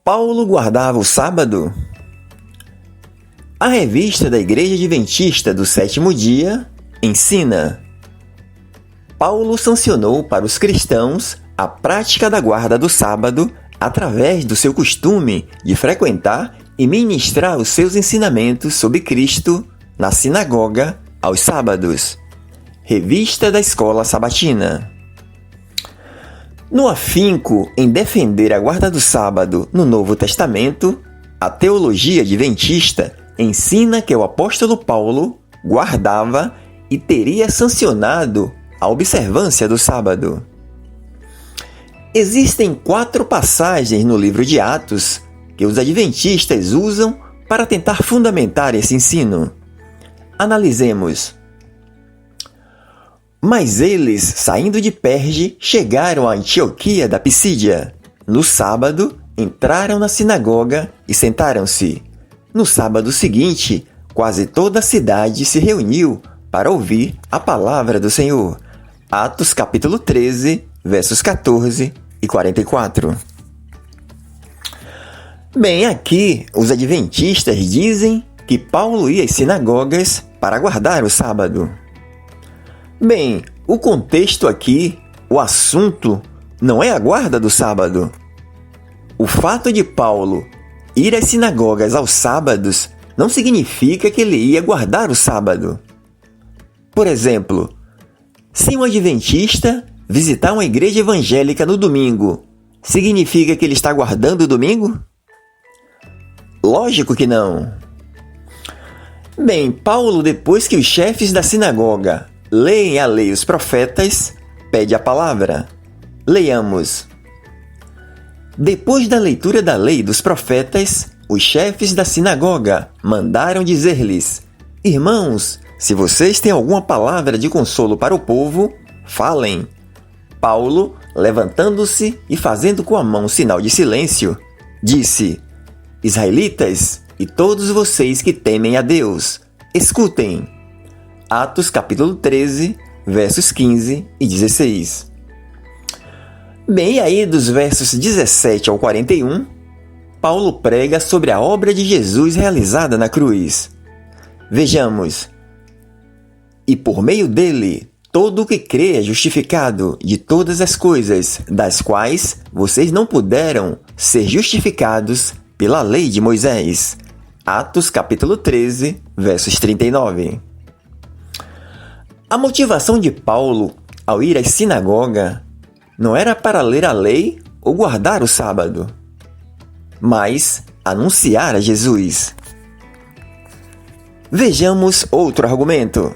Paulo guardava o sábado? A revista da Igreja Adventista do Sétimo Dia ensina: Paulo sancionou para os cristãos a prática da guarda do sábado através do seu costume de frequentar e ministrar os seus ensinamentos sobre Cristo na sinagoga aos sábados. Revista da Escola Sabatina. No afinco em defender a guarda do sábado no Novo Testamento, a teologia adventista ensina que o apóstolo Paulo guardava e teria sancionado a observância do sábado. Existem 4 passagens no livro de Atos que os adventistas usam para tentar fundamentar esse ensino. Analisemos. Mas eles, saindo de Perge, chegaram a Antioquia da Pisídia. No sábado, entraram na sinagoga e sentaram-se. No sábado seguinte, quase toda a cidade se reuniu para ouvir a palavra do Senhor. Atos capítulo 13, versos 14 e 44. Bem, aqui os adventistas dizem que Paulo ia às sinagogas para guardar o sábado. Bem, o contexto aqui, o assunto, não é a guarda do sábado. O fato de Paulo ir às sinagogas aos sábados não significa que ele ia guardar o sábado. Por exemplo, se um adventista visitar uma igreja evangélica no domingo, significa que ele está guardando o domingo? Lógico que não. Bem, Paulo, depois que os chefes da sinagoga leem a lei e os profetas, pede a palavra. Leiamos. Depois da leitura da lei e dos profetas, os chefes da sinagoga mandaram dizer-lhes: Irmãos, se vocês têm alguma palavra de consolo para o povo, falem. Paulo, levantando-se e fazendo com a mão sinal de silêncio, disse: Israelitas e todos vocês que temem a Deus, escutem. Atos capítulo 13, versos 15 e 16. Bem, aí dos versos 17 ao 41, Paulo prega sobre a obra de Jesus realizada na cruz. Vejamos. E por meio dele, todo o que crê é justificado de todas as coisas, das quais vocês não puderam ser justificados pela lei de Moisés. Atos capítulo 13, versos 39. A motivação de Paulo ao ir à sinagoga não era para ler a lei ou guardar o sábado, mas anunciar a Jesus. Vejamos outro argumento.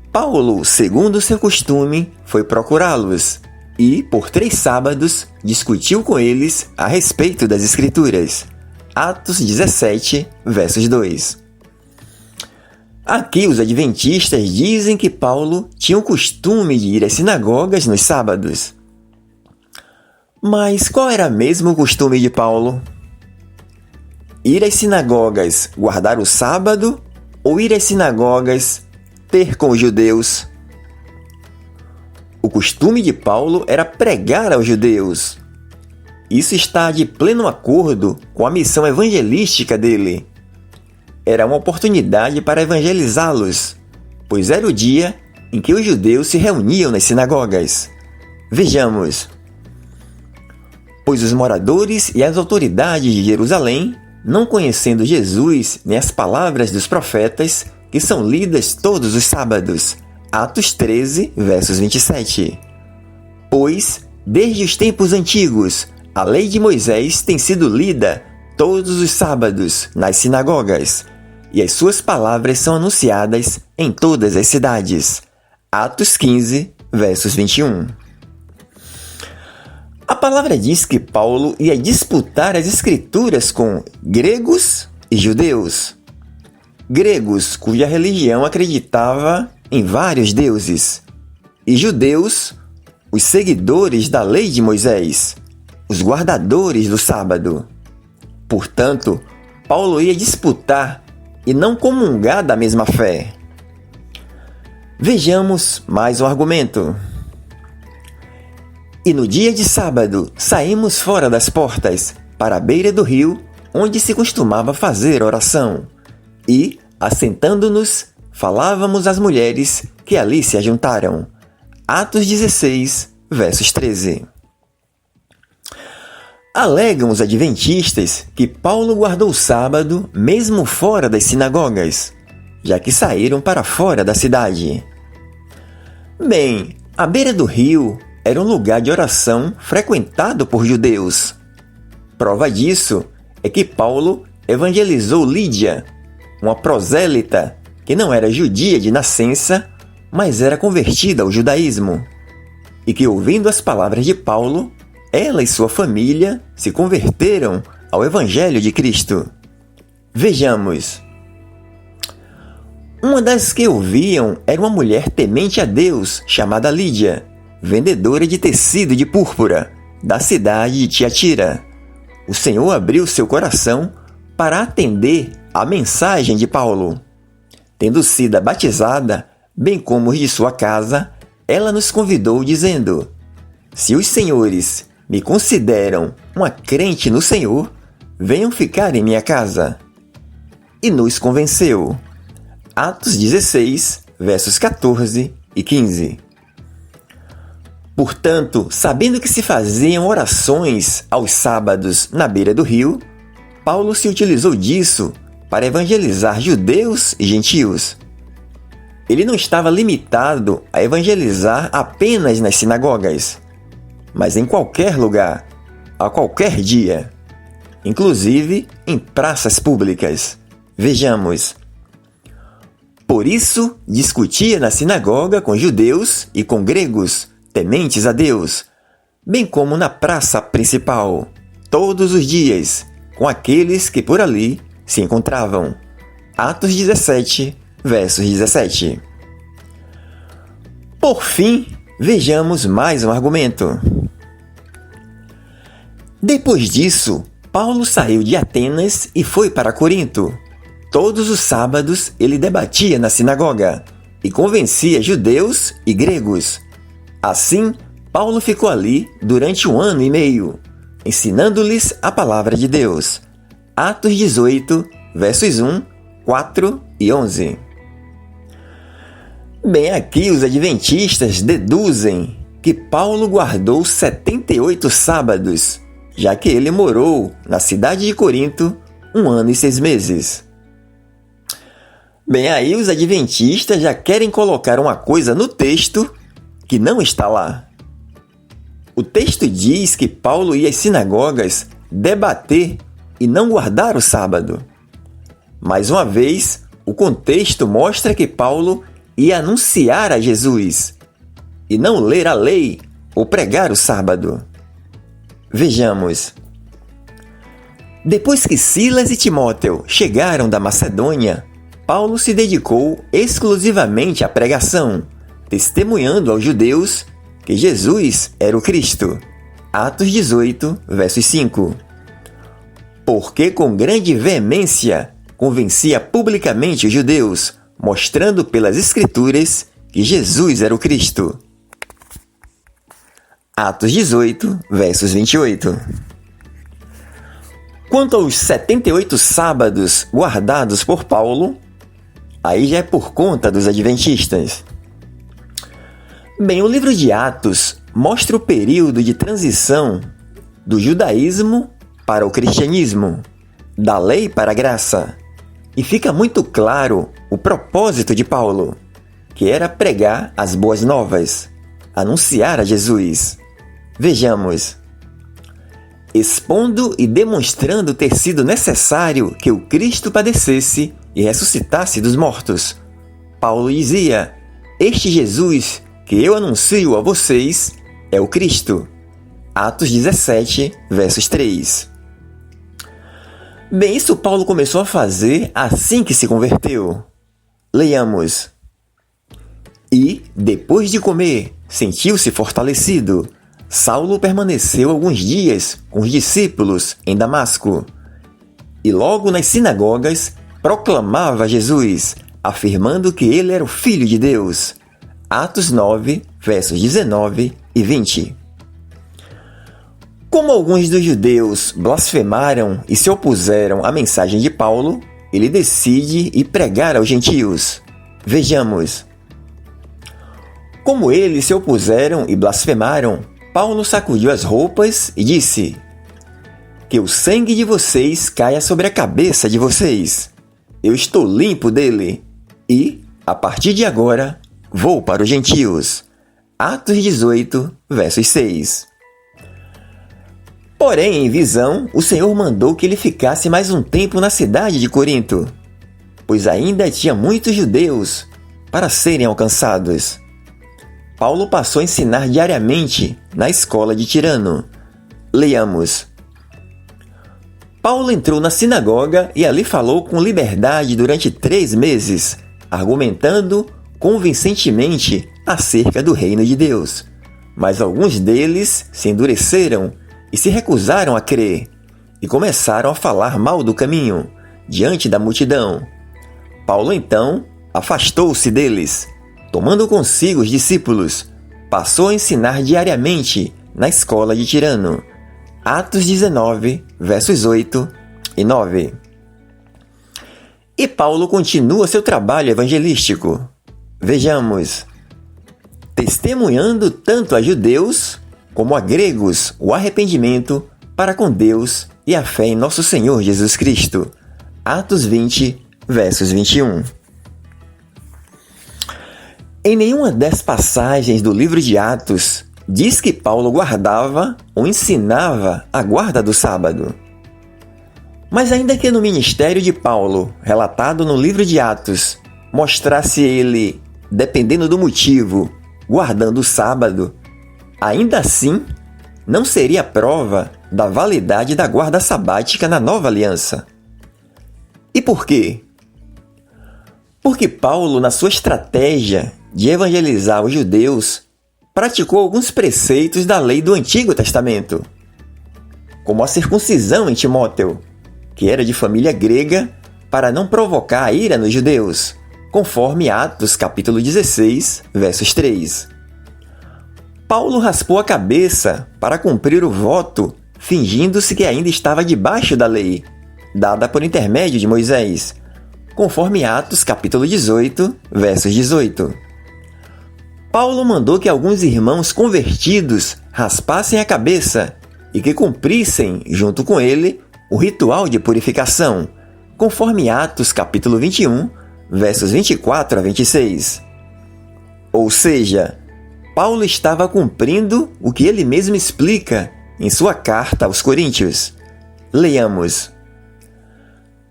Paulo, segundo seu costume, foi procurá-los e, por 3 sábados, discutiu com eles a respeito das Escrituras. Atos 17, versos 2. Aqui os adventistas dizem que Paulo tinha o costume de ir às sinagogas nos sábados. Mas qual era mesmo o costume de Paulo? Ir às sinagogas guardar o sábado ou ir às sinagogas ter com os judeus? O costume de Paulo era pregar aos judeus. Isso está de pleno acordo com a missão evangelística dele. Era uma oportunidade para evangelizá-los, pois era o dia em que os judeus se reuniam nas sinagogas. Vejamos. Pois os moradores e as autoridades de Jerusalém, não conhecendo Jesus nem as palavras dos profetas, que são lidas todos os sábados. Atos 13, versos 27. Pois, desde os tempos antigos, a lei de Moisés tem sido lida todos os sábados nas sinagogas, e as suas palavras são anunciadas em todas as cidades. Atos 15, versos 21. A palavra diz que Paulo ia disputar as Escrituras com gregos e judeus. Gregos, cuja religião acreditava em vários deuses, e judeus, os seguidores da lei de Moisés, os guardadores do sábado. Portanto, Paulo ia disputar e não comungar da mesma fé. Vejamos mais um argumento. E no dia de sábado saímos fora das portas para a beira do rio, onde se costumava fazer oração, e, assentando-nos, falávamos às mulheres que ali se ajuntaram. Atos 16, versos 13. Alegam os adventistas que Paulo guardou o sábado mesmo fora das sinagogas, já que saíram para fora da cidade. Bem, a beira do rio era um lugar de oração frequentado por judeus. Prova disso é que Paulo evangelizou Lídia, uma prosélita que não era judia de nascença, mas era convertida ao judaísmo, e que, ouvindo as palavras de Paulo, ela e sua família se converteram ao Evangelho de Cristo. Vejamos. Uma das que ouviam era uma mulher temente a Deus chamada Lídia, vendedora de tecido de púrpura, da cidade de Tiatira. O Senhor abriu seu coração para atender à mensagem de Paulo. Tendo sido batizada, bem como os de sua casa, ela nos convidou dizendo: se os senhores me consideram uma crente no Senhor, venham ficar em minha casa. E nos convenceu. Atos 16, versos 14 e 15. Portanto, sabendo que se faziam orações aos sábados na beira do rio, Paulo se utilizou disso para evangelizar judeus e gentios. Ele não estava limitado a evangelizar apenas nas sinagogas, mas em qualquer lugar, a qualquer dia, inclusive em praças públicas. Vejamos. Por isso, discutia na sinagoga com judeus e com gregos, tementes a Deus, bem como na praça principal, todos os dias, com aqueles que por ali se encontravam. Atos 17, versos 17. Por fim, vejamos mais um argumento. Depois disso, Paulo saiu de Atenas e foi para Corinto. Todos os sábados ele debatia na sinagoga e convencia judeus e gregos. Assim, Paulo ficou ali durante 1 ano e meio, ensinando-lhes a palavra de Deus. Atos 18, versos 1, 4 e 11. Bem, aqui os adventistas deduzem que Paulo guardou 78 sábados, já que ele morou na cidade de Corinto 1 ano e 6 meses. Bem, aí os adventistas já querem colocar uma coisa no texto que não está lá. O texto diz que Paulo ia às sinagogas debater e não guardar o sábado. Mais uma vez, o contexto mostra que Paulo ia anunciar a Jesus e não ler a lei ou pregar o sábado. Vejamos. Depois que Silas e Timóteo chegaram da Macedônia, Paulo se dedicou exclusivamente à pregação, testemunhando aos judeus que Jesus era o Cristo. Atos 18, versos 5. Porque com grande veemência convencia publicamente os judeus, mostrando pelas Escrituras que Jesus era o Cristo. Atos 18, versos 28. Quanto aos 78 sábados guardados por Paulo, aí já é por conta dos adventistas. Bem, o livro de Atos mostra o período de transição do judaísmo para o cristianismo, da lei para a graça, e fica muito claro o propósito de Paulo, que era pregar as boas novas, anunciar a Jesus. Vejamos. Expondo e demonstrando ter sido necessário que o Cristo padecesse e ressuscitasse dos mortos, Paulo dizia: este Jesus que eu anuncio a vocês é o Cristo. Atos 17, versos 3. Bem, isso Paulo começou a fazer assim que se converteu. Leiamos. E, depois de comer, sentiu-se fortalecido. Saulo permaneceu alguns dias com os discípulos em Damasco. E logo nas sinagogas proclamava Jesus, afirmando que ele era o Filho de Deus. Atos 9, versos 19 e 20. Como alguns dos judeus blasfemaram e se opuseram à mensagem de Paulo, ele decide ir pregar aos gentios. Vejamos. Como eles se opuseram e blasfemaram, Paulo sacudiu as roupas e disse: que o sangue de vocês caia sobre a cabeça de vocês. Eu estou limpo dele e, a partir de agora, vou para os gentios. Atos 18, versos 6. Porém, em visão, o Senhor mandou que ele ficasse mais um tempo na cidade de Corinto, pois ainda tinha muitos judeus para serem alcançados. Paulo passou a ensinar diariamente na escola de Tirano. Leiamos. Paulo entrou na sinagoga e ali falou com liberdade durante 3 meses, argumentando convincentemente acerca do reino de Deus. Mas alguns deles se endureceram e se recusaram a crer, e começaram a falar mal do caminho, diante da multidão. Paulo, então, afastou-se deles. Tomando consigo os discípulos, passou a ensinar diariamente na escola de Tirano. Atos 19, versos 8 e 9. E Paulo continua seu trabalho evangelístico. Vejamos. Testemunhando tanto a judeus como a gregos o arrependimento para com Deus e a fé em nosso Senhor Jesus Cristo. Atos 20, versos 21. Em nenhuma das passagens do livro de Atos diz que Paulo guardava ou ensinava a guarda do sábado. Mas ainda que no ministério de Paulo, relatado no livro de Atos, mostrasse ele, dependendo do motivo, guardando o sábado, ainda assim, não seria prova da validade da guarda sabática na nova aliança. E por quê? Porque Paulo, na sua estratégia de evangelizar os judeus, praticou alguns preceitos da lei do Antigo Testamento, como a circuncisão em Timóteo, que era de família grega, para não provocar a ira nos judeus, conforme Atos capítulo 16, versos 3. Paulo raspou a cabeça para cumprir o voto, fingindo-se que ainda estava debaixo da lei, dada por intermédio de Moisés, conforme Atos capítulo 18, versos 18. Paulo mandou que alguns irmãos convertidos raspassem a cabeça e que cumprissem, junto com ele, o ritual de purificação, conforme Atos capítulo 21, versos 24 a 26. Ou seja, Paulo estava cumprindo o que ele mesmo explica em sua carta aos Coríntios. Leiamos.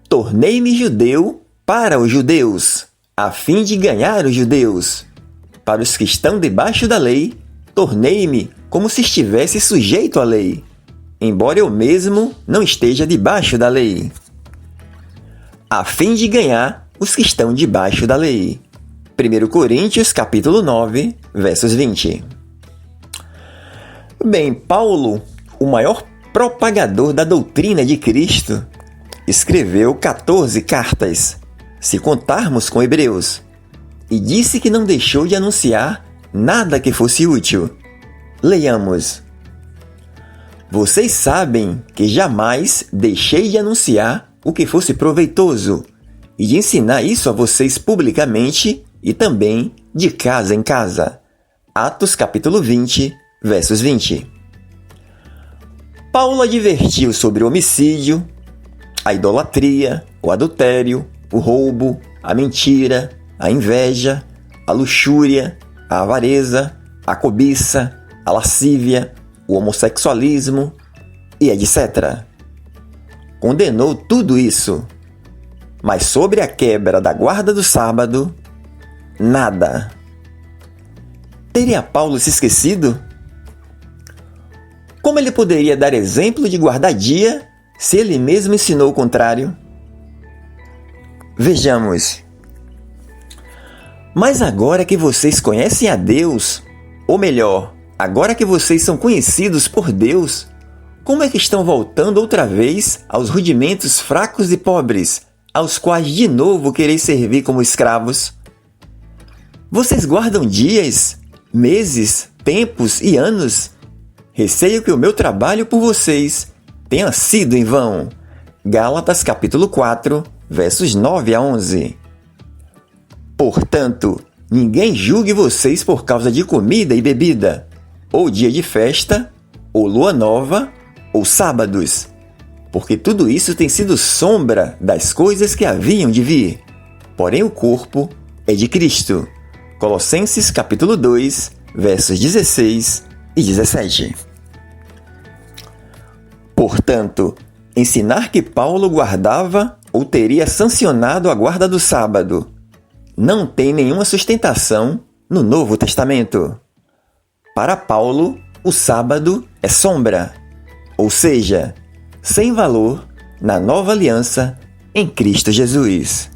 Tornei-me judeu para os judeus, a fim de ganhar os judeus. Para os que estão debaixo da lei, tornei-me como se estivesse sujeito à lei, embora eu mesmo não esteja debaixo da lei, a fim de ganhar os que estão debaixo da lei. 1 Coríntios, capítulo 9, versos 20. Bem, Paulo, o maior propagador da doutrina de Cristo, escreveu 14 cartas, se contarmos com Hebreus, e disse que não deixou de anunciar nada que fosse útil. Leiamos. Vocês sabem que jamais deixei de anunciar o que fosse proveitoso e de ensinar isso a vocês publicamente e também de casa em casa. Atos capítulo 20, versos 20. Paulo advertiu sobre o homicídio, a idolatria, o adultério, o roubo, a mentira, a inveja, a luxúria, a avareza, a cobiça, a lascívia, o homossexualismo e etc. Condenou tudo isso, mas sobre a quebra da guarda do sábado, nada. Teria Paulo se esquecido? Como ele poderia dar exemplo de guardar dia se ele mesmo ensinou o contrário? Vejamos. Mas agora que vocês conhecem a Deus, ou melhor, agora que vocês são conhecidos por Deus, como é que estão voltando outra vez aos rudimentos fracos e pobres, aos quais de novo quereis servir como escravos? Vocês guardam dias, meses, tempos e anos, receio que o meu trabalho por vocês tenha sido em vão. Gálatas capítulo 4, versos 9 a 11. Portanto, ninguém julgue vocês por causa de comida e bebida, ou dia de festa, ou lua nova, ou sábados, porque tudo isso tem sido sombra das coisas que haviam de vir. Porém, o corpo é de Cristo. Colossenses capítulo 2, versos 16 e 17. Portanto, ensinar que Paulo guardava ou teria sancionado a guarda do sábado não tem nenhuma sustentação no Novo Testamento. Para Paulo, o sábado é sombra, ou seja, sem valor na nova aliança em Cristo Jesus.